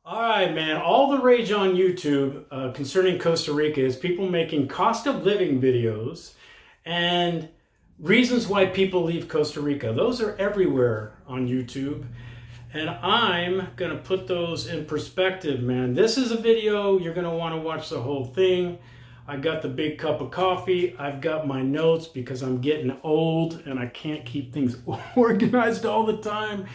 All right, man. All the rage on YouTube concerning Costa Rica is people making cost of living videos and reasons why people leave Costa Rica. Those are everywhere on YouTube. And I'm going to put those in perspective, man. This is a video, you're going to want to watch the whole thing. I got the big cup of coffee. I've got my notes because I'm getting old and I can't keep things organized all the time.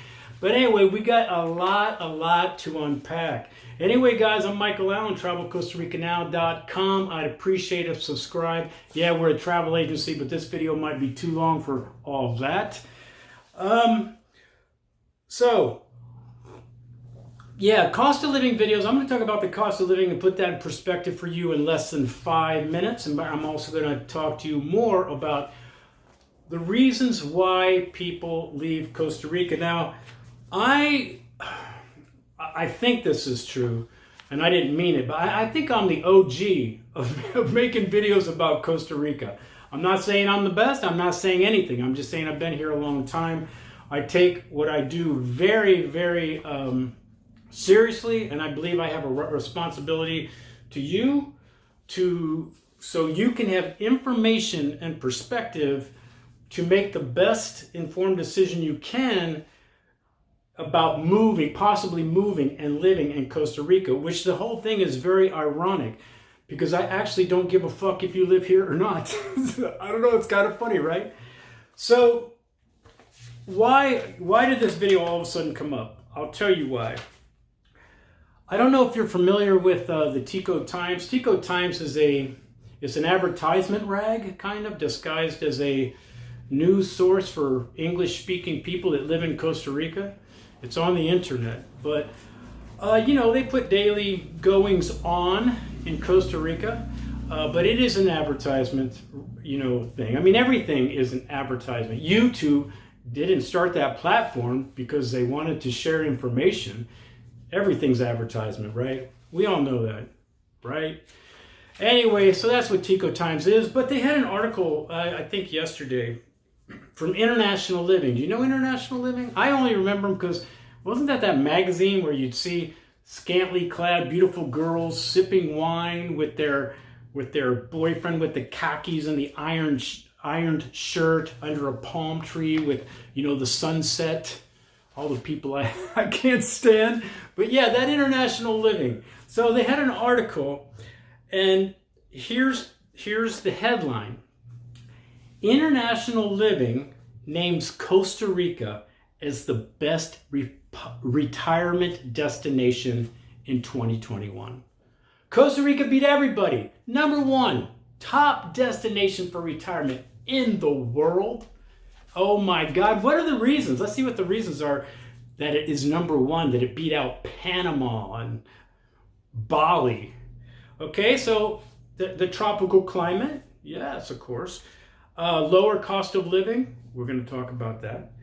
But anyway, we got a lot to unpack. Anyway, guys, I'm Michael Allen, TravelCostaRicaNow.com. I'd appreciate if subscribe. Yeah, we're a travel agency, but this video might be too long for all of that. Yeah, cost of living videos. I'm going to talk about the cost of living and put that in perspective for you in less than 5 minutes. And I'm also going to talk to you more about the reasons why people leave Costa Rica. Now, I think this is true, and I didn't mean it, but I think I'm the OG of making videos about Costa Rica. I'm not saying I'm the best. I'm not saying anything. I'm just saying I've been here a long time. I take what I do very seriously, and I believe I have a responsibility to you so you can have information and perspective to make the best informed decision you can about possibly moving and living in Costa Rica, which the whole thing is very ironic because I actually don't give a fuck if you live here or not. I don't know, it's kind of funny, right? So why did this video all of a sudden come up? I'll tell you why. I don't know if you're familiar with the Tico Times. Tico Times is an advertisement rag, kind of disguised as a news source for English-speaking people that live in Costa Rica. It's on the internet, but they put daily goings on in Costa Rica, but it is an advertisement, thing. I mean, everything is an advertisement. YouTube didn't start that platform because they wanted to share information. Everything's advertisement, right? We all know that, right? Anyway, so that's what Tico Times is, but they had an article, I think yesterday, from International Living. Do you know International Living? I only remember them because wasn't that magazine where you'd see scantily clad beautiful girls sipping wine with their boyfriend with the khakis and the ironed shirt under a palm tree with the sunset, all the people I can't stand. But yeah, that International Living. So they had an article, and here's the headline. International Living names Costa Rica as the best retirement destination in 2021. Costa Rica beat everybody. #1 top destination for retirement in the world. Oh my God, what are the reasons? Let's see what the reasons are that it is #1, that it beat out Panama and Bali. Okay, so the tropical climate, yes, of course. Lower cost of living, we're going to talk about that.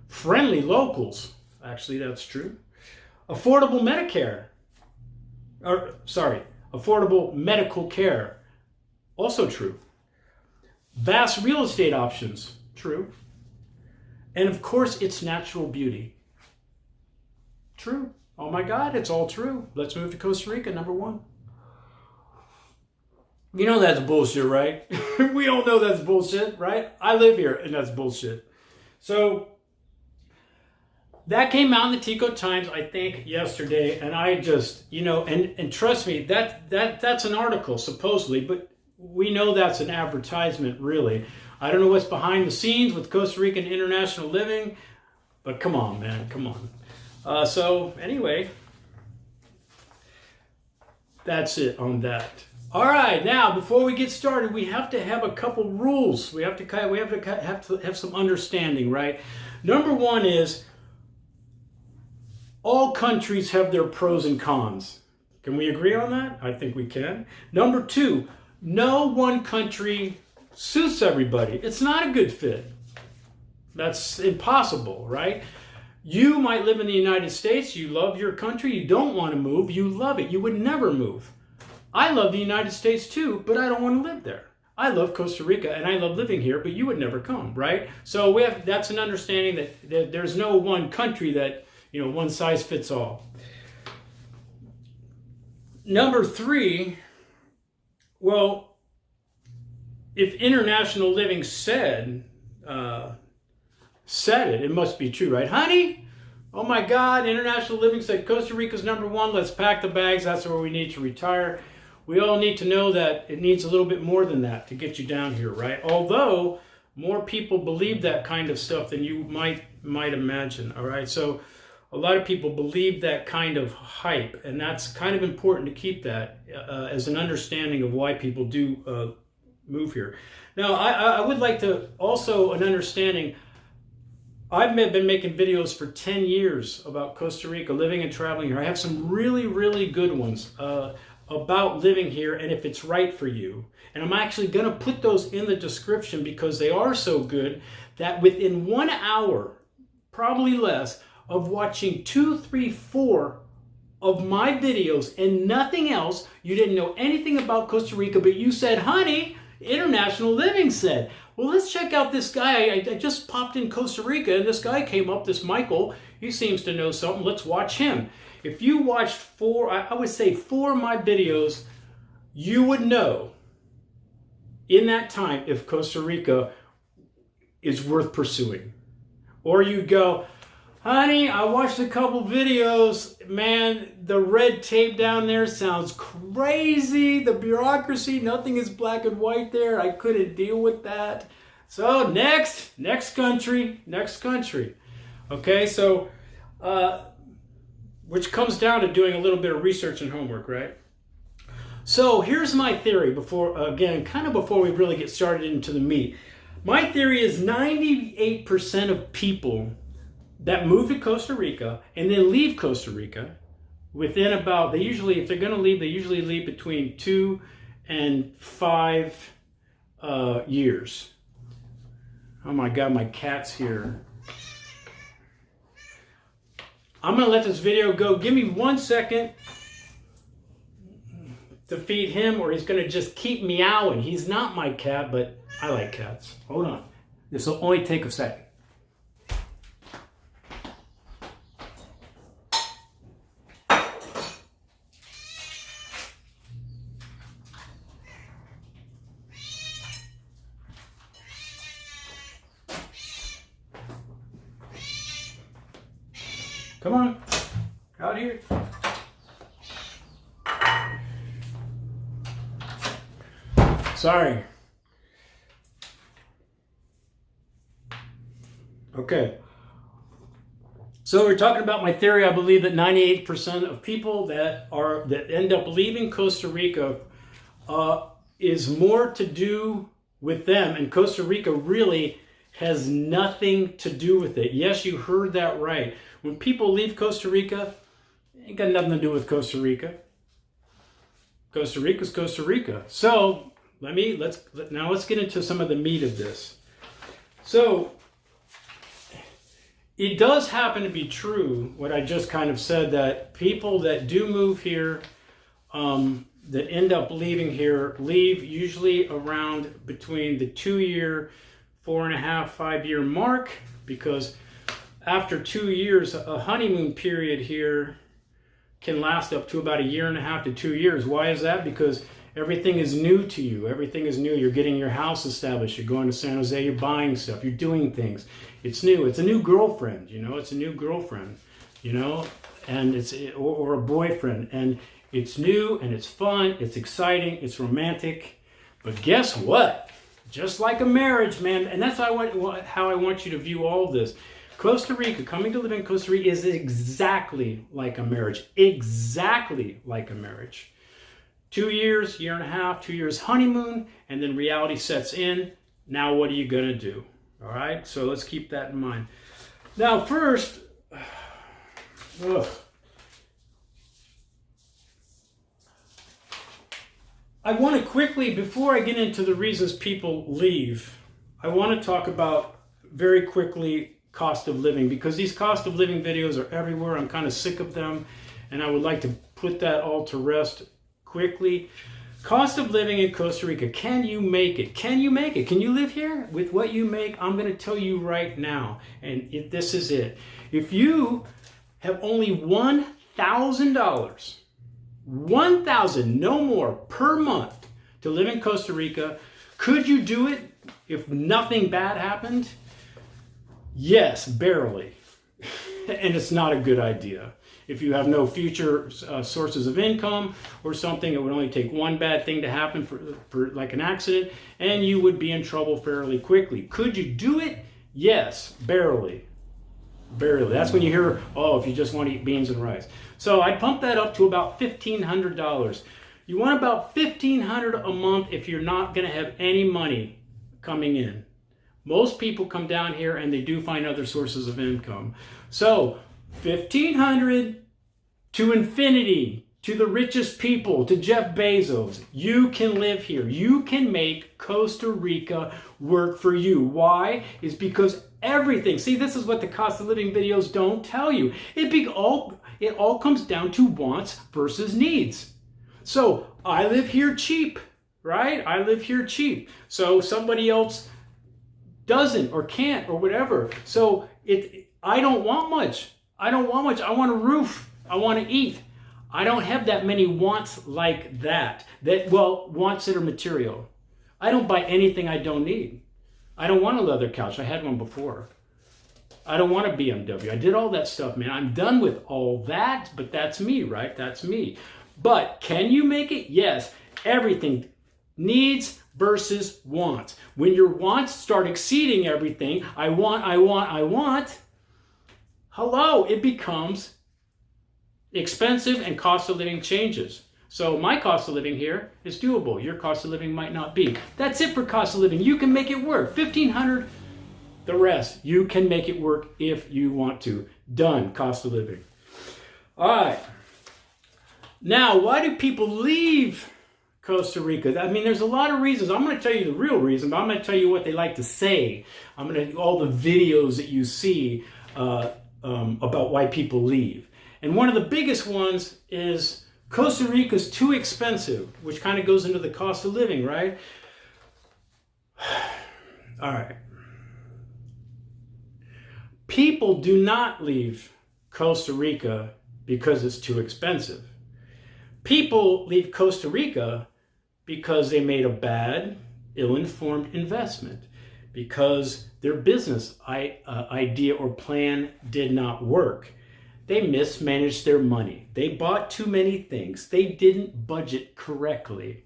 Friendly locals, actually that's true. Affordable affordable medical care, also true. Vast real estate options, true. And of course, it's natural beauty, true. Oh my God, it's all true. Let's move to Costa Rica, #1. You know that's bullshit, right? We all know that's bullshit, right? I live here and that's bullshit. So that came out in the Tico Times, I think, yesterday, and I just, and trust me, that's an article supposedly, but we know that's an advertisement, really. I don't know what's behind the scenes with Costa Rican International Living, but come on, man, come on. So anyway, that's it on that. All right, now before we get started, we have to have a couple rules. We have to have some understanding, right? #1 is all countries have their pros and cons. Can we agree on that? I think we can. #2, no one country suits everybody. It's not a good fit. That's impossible, right? You might live in the United States, you love your country, you don't want to move, you love it, you would never move. I love the United States too, but I don't want to live there. I love Costa Rica and I love living here, but you would never come, right? So that's an understanding that there's no one country that, one size fits all. Number three, well, if international living said it, it must be true, right? Honey, oh my God, international living said Costa Rica's #1. Let's pack the bags. That's where we need to retire. We all need to know that it needs a little bit more than that to get you down here, right? Although more people believe that kind of stuff than you might imagine, all right? So a lot of people believe that kind of hype, and that's kind of important to keep that as an understanding of why people do move here. Now, I would like to also an understanding. I've been making videos for 10 years about Costa Rica, living and traveling here. I have some really, really good ones about living here and if it's right for you. And I'm actually going to put those in the description because they are so good that within 1 hour, probably less, of watching 2, 3, 4 of my videos and nothing else, you didn't know anything about Costa Rica, but you said, honey, international living said. Well, let's check out this guy. I just popped in Costa Rica and this guy came up, this Michael. He seems to know something. Let's watch him. If you watched 4, I would say 4 of my videos, you would know in that time if Costa Rica is worth pursuing. Or you go, honey, I watched a couple videos. Man, the red tape down there sounds crazy. The bureaucracy, nothing is black and white there. I couldn't deal with that. So next country. Okay, so, which comes down to doing a little bit of research and homework, right? So here's my theory before we really get started into the meat. My theory is 98% of people that move to Costa Rica and then leave Costa Rica within about, if they're going to leave, they usually leave between 2 and 5 years. Oh my God, my cat's here. I'm going to let this video go. Give me 1 second to feed him or he's going to just keep meowing. He's not my cat, but I like cats. Hold on. This will only take a second. Come on, out here. Sorry. Okay. So we're talking about my theory. I believe that 98% of people that end up leaving Costa Rica is more to do with them, and Costa Rica really has nothing to do with it. Yes, you heard that right. When people leave Costa Rica, it ain't got nothing to do with Costa Rica. Costa Rica's Costa Rica. So let's get into some of the meat of this. So it does happen to be true what I just kind of said, that people that do move here, that end up leaving here, leave usually around between the 2-year, 4.5, 5-year mark, because after 2 years, a honeymoon period here can last up to about 1.5 to 2 years. Why is that? Because everything is new to you. Everything is new. You're getting your house established. You're going to San Jose. You're buying stuff. You're doing things. It's new. It's a new girlfriend. It's a new girlfriend. And it's or a boyfriend. And it's new and it's fun. It's exciting. It's romantic. But guess what? Just like a marriage, man. And that's how I want you to view all of this. Costa Rica, coming to live in Costa Rica is exactly like a marriage. Exactly like a marriage. 2 years, 1.5, 2 years honeymoon, and then reality sets in. Now what are you going to do? All right, so let's keep that in mind. Now first, I want to quickly, before I get into the reasons people leave, I want to talk about very quickly cost of living, because these cost of living videos are everywhere. I'm kind of sick of them, and I would like to put that all to rest quickly. Cost of living in Costa Rica. Can you make it? Can you make it? Can you live here with what you make? I'm going to tell you right now, and this is it. If you have only $1,000, $1,000, no more, per month to live in Costa Rica. Could you do it if nothing bad happened? Yes, barely. And it's not a good idea. If you have no future sources of income or something, it would only take one bad thing to happen for like an accident, and you would be in trouble fairly quickly. Could you do it? Yes, barely. Barely. That's when you hear, oh, if you just want to eat beans and rice. So I pumped that up to about $1,500. You want about $1,500 a month if you're not going to have any money coming in. Most people come down here and they do find other sources of income. So $1,500 to infinity, to the richest people, to Jeff Bezos. You can live here. You can make Costa Rica work for you. Why? Is because everything. See, this is what the cost of living videos don't tell you. It all comes down to wants versus needs. So I live here cheap, right? I live here cheap. So somebody else doesn't or can't or whatever. So I don't want much. I don't want much. I want a roof. I want to eat. I don't have that many wants like that. Wants that are material. I don't buy anything I don't need. I don't want a leather couch. I had one before. I don't want a BMW. I did all that stuff, man. I'm done with all that, but that's me, right? That's me. But can you make it? Yes. Everything. Needs versus wants. When your wants start exceeding everything, I want, hello, it becomes expensive and cost of living changes. So my cost of living here is doable. Your cost of living might not be. That's it for cost of living. You can make it work. $1,500, the rest. You can make it work if you want to. Done. Cost of living. All right. Now, why do people leave Costa Rica? I mean, there's a lot of reasons. I'm going to tell you the real reason, but I'm going to tell you what they like to say. I'm going to all the videos that you see about why people leave. And one of the biggest ones is Costa Rica is too expensive, which kind of goes into the cost of living, right? All right. People do not leave Costa Rica because it's too expensive. People leave Costa Rica because they made a bad, ill-informed investment, because their business idea or plan did not work. They mismanaged their money. They bought too many things. They didn't budget correctly.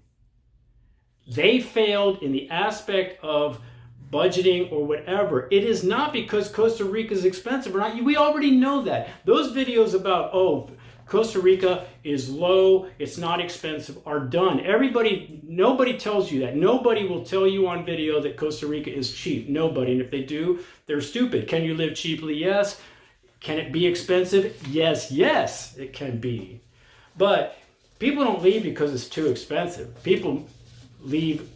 They failed in the aspect of budgeting or whatever. It is not because Costa Rica is expensive or not. We already know that. Those videos about, oh, Costa Rica is low, it's not expensive, are done. Nobody tells you that. Nobody will tell you on video that Costa Rica is cheap. Nobody. And if they do, they're stupid. Can you live cheaply? Yes. Can it be expensive? Yes, it can be. But people don't leave because it's too expensive. People leave,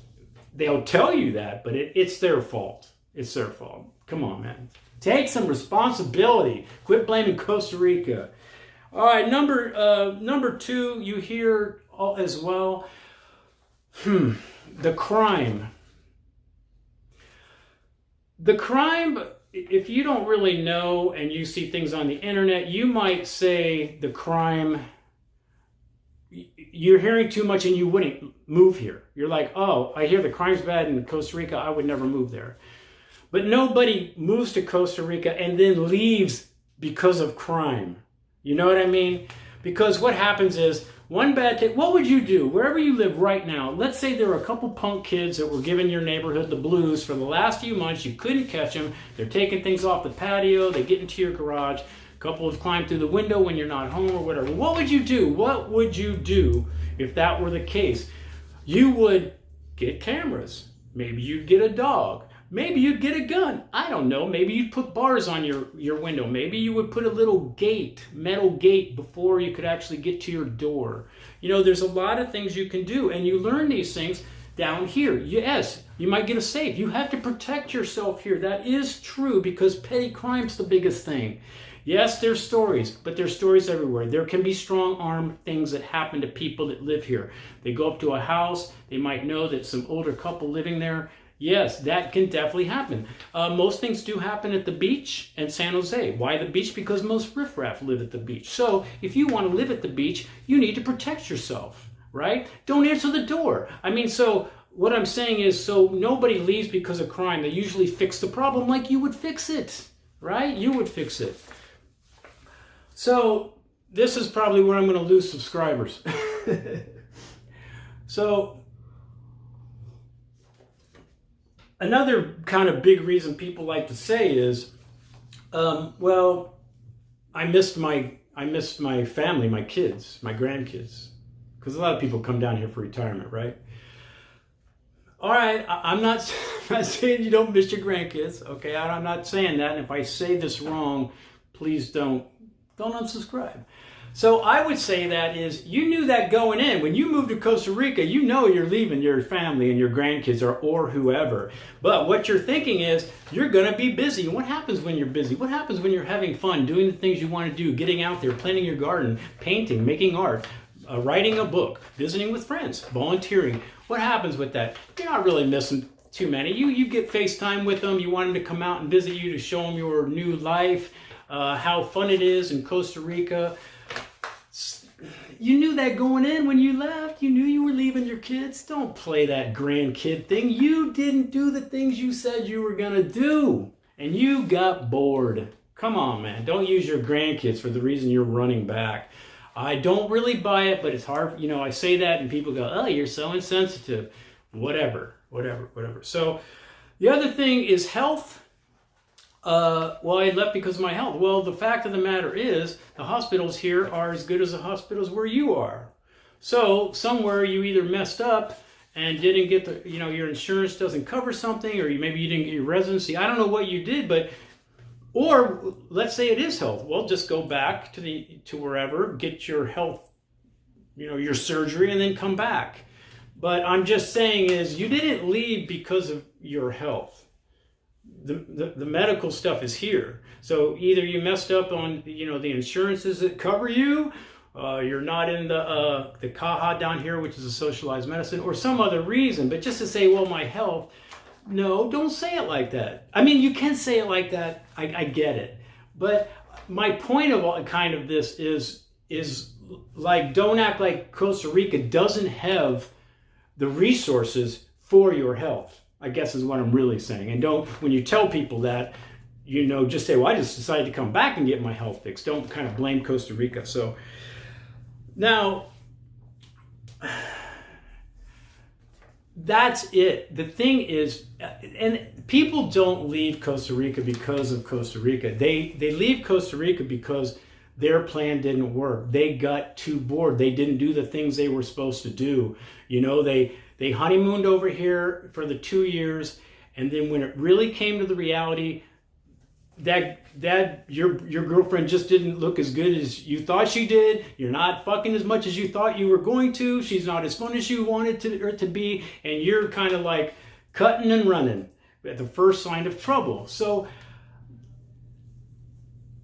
they'll tell you that, but it's their fault. It's their fault. Come on, man. Take some responsibility. Quit blaming Costa Rica. All right, number two, you hear as well, the crime. The crime, if you don't really know and you see things on the internet, you might say the crime, you're hearing too much and you wouldn't move here. You're like, oh, I hear the crime's bad in Costa Rica, I would never move there. But nobody moves to Costa Rica and then leaves because of crime. You know what I mean? Because what happens is, one bad thing, what would you do wherever you live right now? Let's say there are a couple punk kids that were giving your neighborhood the blues for the last few months. You couldn't catch them. They're taking things off the patio. They get into your garage. A couple have climbed through the window when you're not home or whatever. What would you do? What would you do if that were the case? You would get cameras. Maybe you'd get a dog. Maybe you'd get a gun. I don't know. Maybe you'd put bars on your window. Maybe you would put a little gate, metal gate, before you could actually get to your door. You know, there's a lot of things you can do, and you learn these things down here. Yes, you might get a safe. You have to protect yourself here. That is true, because petty crime's the biggest thing. Yes, there's stories, but there's stories everywhere. There can be strong-arm things that happen to people that live here. They go up to a house. They might know that some older couple living there Yes, that can definitely happen. Most things do happen at the beach and San Jose. Why the beach? Because most riffraff live at the beach. So if you want to live at the beach, you need to protect yourself, right? Don't answer the door. I mean, so what I'm saying is, so nobody leaves because of crime. They usually fix the problem like you would fix it, right? You would fix it. So this is probably where I'm going to lose subscribers. So another kind of big reason people like to say is, well, I missed my family, my kids, my grandkids, because a lot of people come down here for retirement, right? All right, I'm not saying you don't miss your grandkids, okay? I'm not saying that, and if I say this wrong, please don't unsubscribe. So I would say that is, you knew that going in. When you move to Costa Rica, you know you're leaving your family and your grandkids or whoever. But what you're thinking is, you're going to be busy. What happens when you're busy? What happens when you're having fun, doing the things you want to do, getting out there, planting your garden, painting, making art, writing a book, visiting with friends, volunteering? What happens with that? You're not really missing too many. You get FaceTime with them. You want them to come out and visit you to show them your new life, how fun it is in Costa Rica. You knew that going in when you left. You knew you were leaving your kids. Don't play that grandkid thing. You didn't do the things you said you were going to do. And you got bored. Come on, man. Don't use your grandkids for the reason you're running back. I don't really buy it, but it's hard. You know, I say that and people go, oh, you're so insensitive. Whatever. So the other thing is health. Well, I left because of my health. Well, the fact of the matter is, the hospitals here are as good as the hospitals where you are. So somewhere you either messed up and didn't get the, your insurance doesn't cover something, or maybe you didn't get your residency. I don't know what you did, but, or let's say it is health. Well, just go back to wherever, get your health, your surgery, and then come back. But I'm just saying is, you didn't leave because of your health. The medical stuff is here. So either you messed up on the insurances that cover you, you're not in the CAHA down here, which is a socialized medicine, or some other reason. But just to say, well, my health, no, don't say it like that. I mean, you can say it like that. I get it. But my point of all kind of this is like, don't act like Costa Rica doesn't have the resources for your health, I guess is what I'm really saying. And don't, when you tell people that, just say, well, I just decided to come back and get my health fixed. Don't kind of blame Costa Rica. So now, that's it. The thing is, and people don't leave Costa Rica because of Costa Rica. They leave Costa Rica because their plan didn't work. They got too bored. They didn't do the things they were supposed to do. They honeymooned over here for the 2 years, and then when it really came to the reality that your girlfriend just didn't look as good as you thought she did, you're not fucking as much as you thought you were going to, she's not as fun as you wanted her to be, and you're kind of like cutting and running at the first sign of trouble. So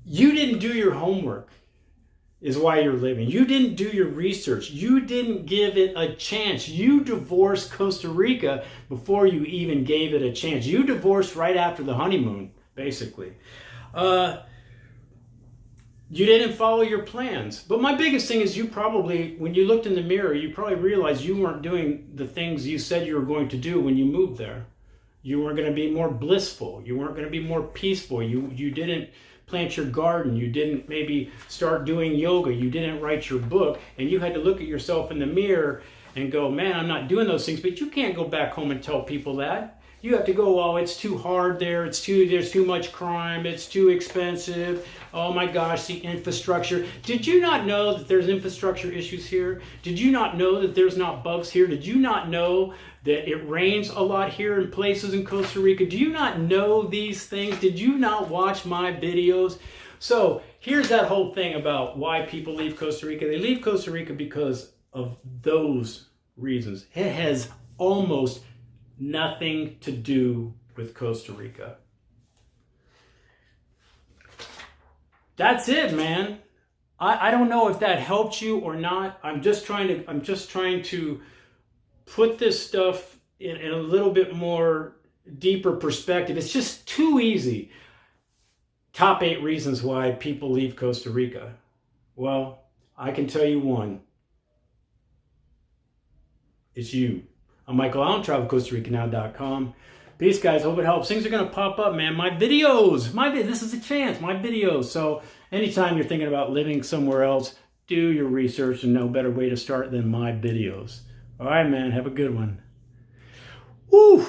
you didn't do your homework, is why you're living. You didn't do your research. You didn't give it a chance. You divorced Costa Rica before you even gave it a chance. You divorced right after the honeymoon, basically. You didn't follow your plans. But my biggest thing is, you probably, when you looked in the mirror, you probably realized you weren't doing the things you said you were going to do when you moved there. You weren't going to be more blissful. You weren't going to be more peaceful. You didn't plant your garden. You didn't maybe start doing yoga. You didn't write your book. And you had to look at yourself in the mirror and go, man, I'm not doing those things. But you can't go back home and tell people that. You have to go, oh, it's too hard there. There's too much crime. It's too expensive. Oh my gosh, the infrastructure. Did you not know that there's infrastructure issues here? Did you not know that there's not bugs here? Did you not know that it rains a lot here in places in Costa Rica? Do you not know these things? Did you not watch my videos? So here's that whole thing about why people leave Costa Rica. They leave Costa Rica because of those reasons. It has almost nothing to do with Costa Rica. That's it, man. I don't know if that helped you or not. I'm just trying to put this stuff in a little bit more deeper perspective. It's just too easy. Top 8 reasons why people leave Costa Rica. Well, I can tell you one. It's you. I'm Michael Allen, travelcostarica.com. Peace, guys. Hope it helps. Things are going to pop up, man. My videos. This is a chance. My videos. So anytime you're thinking about living somewhere else, do your research, and no better way to start than my videos. All right, man. Have a good one. Woo!